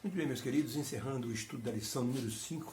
Muito bem, meus queridos, encerrando o estudo da lição número 5,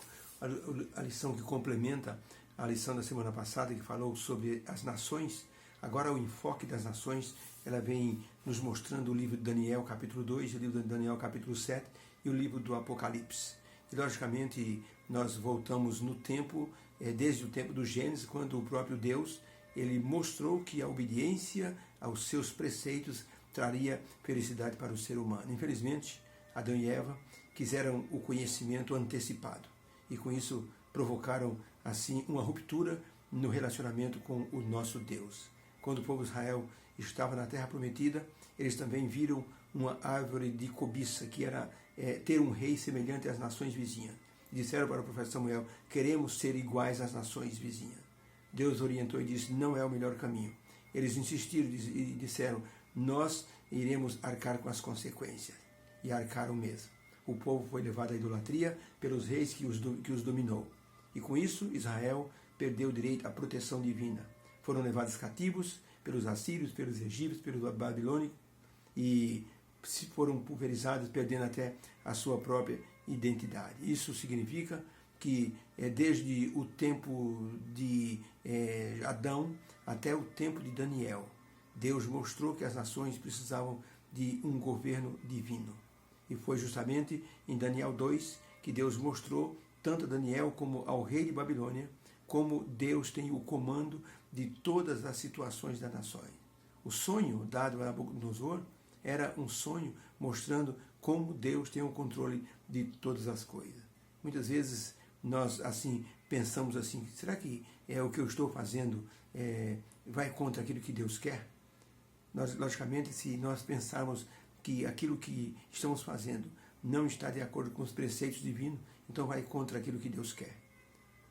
a lição que complementa a lição da semana passada, que falou sobre as nações. Agora o enfoque das nações, ela vem nos mostrando o livro de Daniel, capítulo 2, o livro de Daniel, capítulo 7, e o livro do Apocalipse. E, logicamente, nós voltamos no tempo, desde o tempo do Gênesis, quando o próprio Deus, ele mostrou que a obediência aos seus preceitos traria felicidade para o ser humano. Infelizmente, Adão e Eva quiseram o conhecimento antecipado e com isso provocaram assim uma ruptura no relacionamento com o nosso Deus. Quando o povo de Israel estava na terra prometida, eles também viram uma árvore de cobiça, que era ter um rei semelhante às nações vizinhas. Disseram para o profeta Samuel: queremos ser iguais às nações vizinhas. Deus orientou e disse: não é o melhor caminho. Eles insistiram e disseram: nós iremos arcar com as consequências. E arcaram mesmo. O povo foi levado à idolatria pelos reis que os dominou. E com isso, Israel perdeu o direito à proteção divina. Foram levados cativos pelos assírios, pelos egípcios, pelos babilônicos, e foram pulverizados, perdendo até a sua própria identidade. Isso significa que desde o tempo de Adão até o tempo de Daniel, Deus mostrou que as nações precisavam de um governo divino. E foi justamente em Daniel 2 que Deus mostrou, tanto a Daniel como ao rei de Babilônia, como Deus tem o comando de todas as situações das nações. O sonho dado a Nabucodonosor era um sonho mostrando como Deus tem o controle de todas as coisas. Muitas vezes nós assim pensamos assim: será que o que eu estou fazendo vai contra aquilo que Deus quer? Logicamente, se nós pensarmos que aquilo que estamos fazendo não está de acordo com os preceitos divinos, então vai contra aquilo que Deus quer.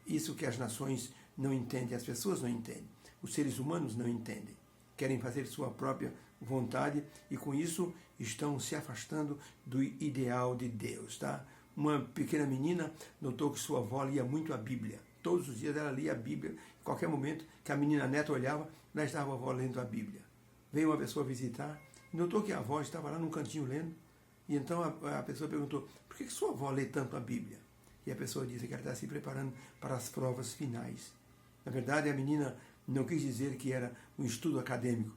Isso que as nações não entendem, as pessoas não entendem, os seres humanos não entendem. Querem fazer sua própria vontade e com isso estão se afastando do ideal de Deus. Tá? Uma pequena menina notou que sua avó lia muito a Bíblia. Todos os dias ela lia a Bíblia. Em qualquer momento que a menina neta olhava, lá estava a avó lendo a Bíblia. Veio uma pessoa visitar, notou que a avó estava lá num cantinho lendo, e então a pessoa perguntou: por que sua avó lê tanto a Bíblia? E a pessoa disse que ela está se preparando para as provas finais. Na verdade, a menina não quis dizer que era um estudo acadêmico,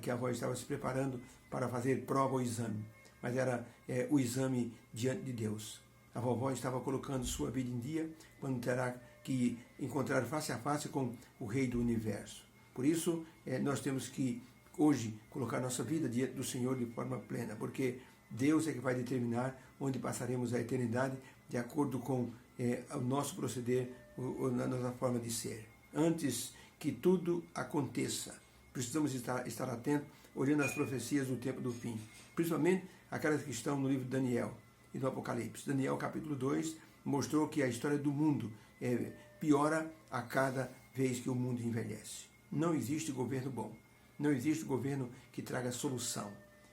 que a avó estava se preparando para fazer prova ou exame, mas era o exame diante de Deus. A vovó estava colocando sua vida em dia, quando terá que encontrar face a face com o Rei do Universo. Por isso, nós temos que hoje colocar nossa vida diante do Senhor de forma plena, porque Deus é que vai determinar onde passaremos a eternidade de acordo com o nosso proceder, a nossa forma de ser. Antes que tudo aconteça, precisamos estar atentos, olhando as profecias do tempo do fim, principalmente aquelas que estão no livro de Daniel e do Apocalipse. Daniel capítulo 2 mostrou que a história do mundo piora a cada vez que o mundo envelhece. Não existe governo bom. Não existe governo que traga solução.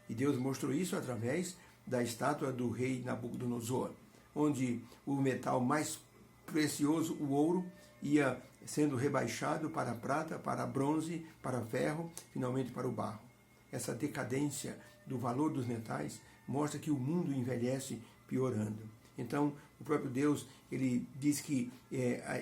E Deus mostrou isso através da estátua do rei Nabucodonosor, onde o metal mais precioso, o ouro, ia sendo rebaixado para a prata, para bronze, para ferro, finalmente para o barro. Essa decadência do valor dos metais mostra que o mundo envelhece piorando. Então, o próprio Deus, ele diz que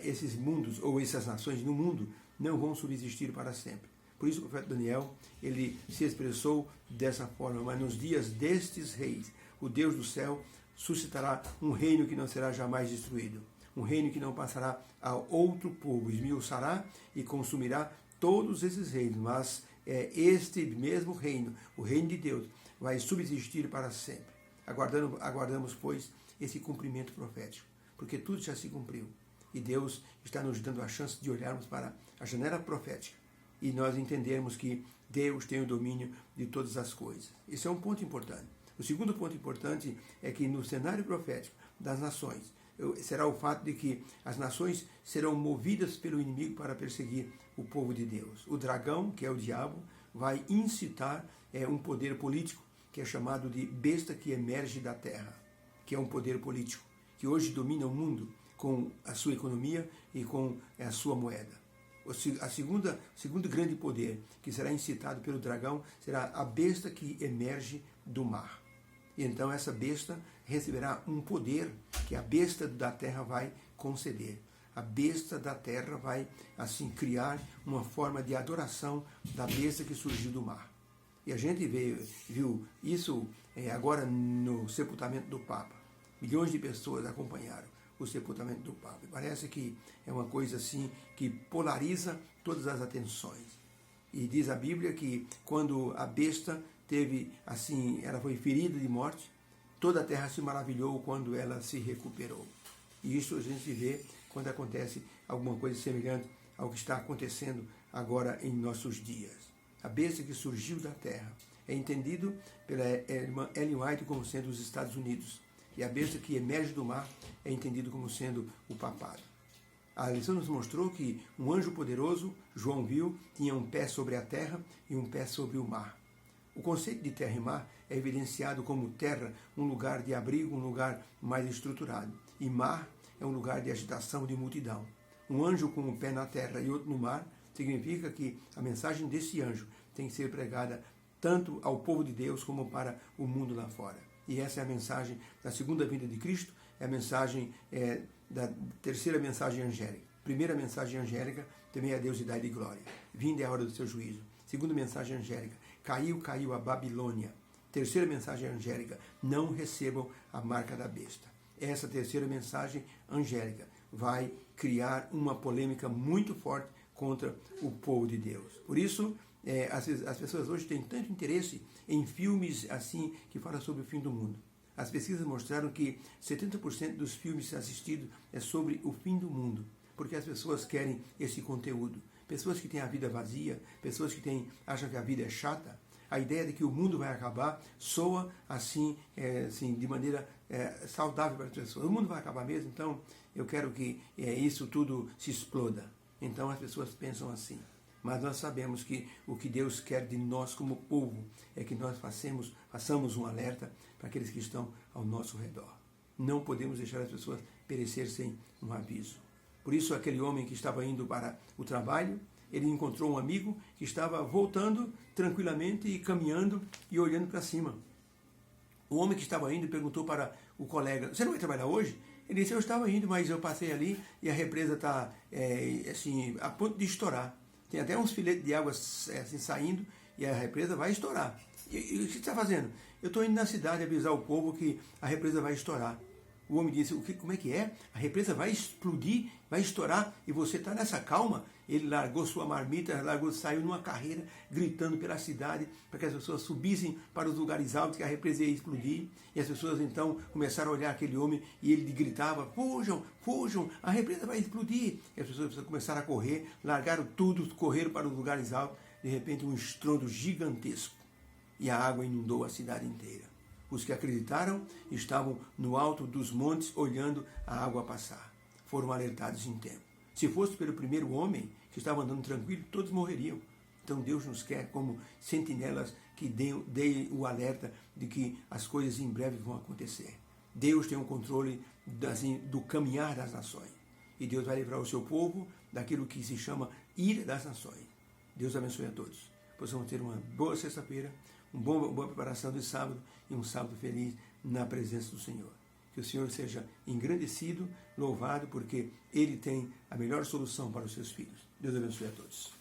esses mundos, ou essas nações no mundo, não vão subsistir para sempre. Por isso o profeta Daniel, ele se expressou dessa forma: mas nos dias destes reis, o Deus do céu suscitará um reino que não será jamais destruído. Um reino que não passará a outro povo, esmiuçará e consumirá todos esses reinos, mas este mesmo reino, o reino de Deus, vai subsistir para sempre. Aguardamos, pois, esse cumprimento profético, porque tudo já se cumpriu. E Deus está nos dando a chance de olharmos para a janela profética e nós entendermos que Deus tem o domínio de todas as coisas. Esse é um ponto importante. O segundo ponto importante é que no cenário profético das nações, será o fato de que as nações serão movidas pelo inimigo para perseguir o povo de Deus. O dragão, que é o diabo, vai incitar um poder político que é chamado de besta que emerge da terra, que é um poder político que hoje domina o mundo com a sua economia e com a sua moeda. O segundo grande poder que será incitado pelo dragão será a besta que emerge do mar. E então essa besta receberá um poder que a besta da terra vai conceder. A besta da terra vai, assim, criar uma forma de adoração da besta que surgiu do mar. E a gente viu isso agora no sepultamento do Papa. Milhões de pessoas acompanharam o sepultamento do Papa. Parece que é uma coisa assim que polariza todas as atenções. E diz a Bíblia que quando a besta teve, assim, ela foi ferida de morte, toda a terra se maravilhou quando ela se recuperou. E isso a gente vê quando acontece alguma coisa semelhante ao que está acontecendo agora em nossos dias. A besta que surgiu da terra é entendido pela irmã Ellen White como sendo os Estados Unidos. E a besta que emerge do mar é entendido como sendo o papado. A lição nos mostrou que um anjo poderoso, João viu, tinha um pé sobre a terra e um pé sobre o mar. O conceito de terra e mar é evidenciado como terra, um lugar de abrigo, um lugar mais estruturado. E mar é um lugar de agitação, de multidão. Um anjo com um pé na terra e outro no mar significa que a mensagem desse anjo tem que ser pregada tanto ao povo de Deus como para o mundo lá fora. E essa é a mensagem da segunda vinda de Cristo, é a mensagem da terceira mensagem angélica. Primeira mensagem angélica, também a Deus e dai de glória. Vinde é a hora do seu juízo. Segunda mensagem angélica, caiu a Babilônia. Terceira mensagem angélica, não recebam a marca da besta. Essa terceira mensagem angélica vai criar uma polêmica muito forte contra o povo de Deus. Por isso, as pessoas hoje têm tanto interesse em filmes assim que falam sobre o fim do mundo. As pesquisas mostraram que 70% dos filmes assistidos é sobre o fim do mundo, porque as pessoas querem esse conteúdo. Pessoas que têm a vida vazia, pessoas que acham que a vida é chata, a ideia de que o mundo vai acabar soa assim, de maneira saudável para as pessoas. O mundo vai acabar mesmo, então eu quero que isso tudo se exploda. Então as pessoas pensam assim. Mas nós sabemos que o que Deus quer de nós como povo é que nós façamos um alerta para aqueles que estão ao nosso redor. Não podemos deixar as pessoas perecer sem um aviso. Por isso, aquele homem que estava indo para o trabalho, ele encontrou um amigo que estava voltando tranquilamente e caminhando e olhando para cima. O homem que estava indo perguntou para o colega: "Você não vai trabalhar hoje?" Ele disse: "Eu estava indo, mas eu passei ali e a represa está a ponto de estourar. Tem até uns filetes de água assim, saindo e a represa vai estourar." E o que você está fazendo? "Eu estou indo na cidade avisar o povo que a represa vai estourar." O homem disse: "Como é que é? A represa vai explodir, vai estourar e você está nessa calma?" Ele largou sua marmita, saiu numa carreira, gritando pela cidade, para que as pessoas subissem para os lugares altos, que a represa ia explodir. E as pessoas então começaram a olhar aquele homem e ele gritava: "Fujam, fujam, a represa vai explodir." E as pessoas começaram a correr, largaram tudo, correram para os lugares altos. De repente, um estrondo gigantesco e a água inundou a cidade inteira. Os que acreditaram estavam no alto dos montes olhando a água passar. Foram alertados em tempo. Se fosse pelo primeiro homem que estava andando tranquilo, todos morreriam. Então Deus nos quer como sentinelas que deem o alerta de que as coisas em breve vão acontecer. Deus tem o controle do caminhar das nações. E Deus vai livrar o seu povo daquilo que se chama ira das nações. Deus abençoe a todos. Possamos ter uma boa sexta-feira, uma boa preparação de sábado e um sábado feliz na presença do Senhor. Que o Senhor seja engrandecido, louvado, porque Ele tem a melhor solução para os seus filhos. Deus abençoe a todos.